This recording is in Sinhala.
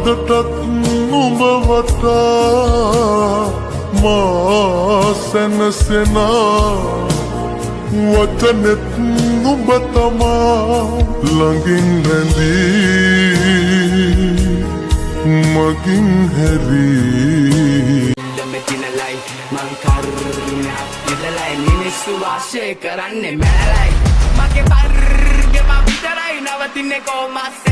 අදටත් නුඹ වටා මා සැනසෙනා වචනෙත් නුඹ තමා ළඟින් රැඳී මගින් හැරී මෙතිනලයි මං කරුණ ඉදලයි මිනිස්සු වාසය කරන්නේ මැලයි මගේ පර්ගෙම විතරයි නවතින්නේ කොහොමද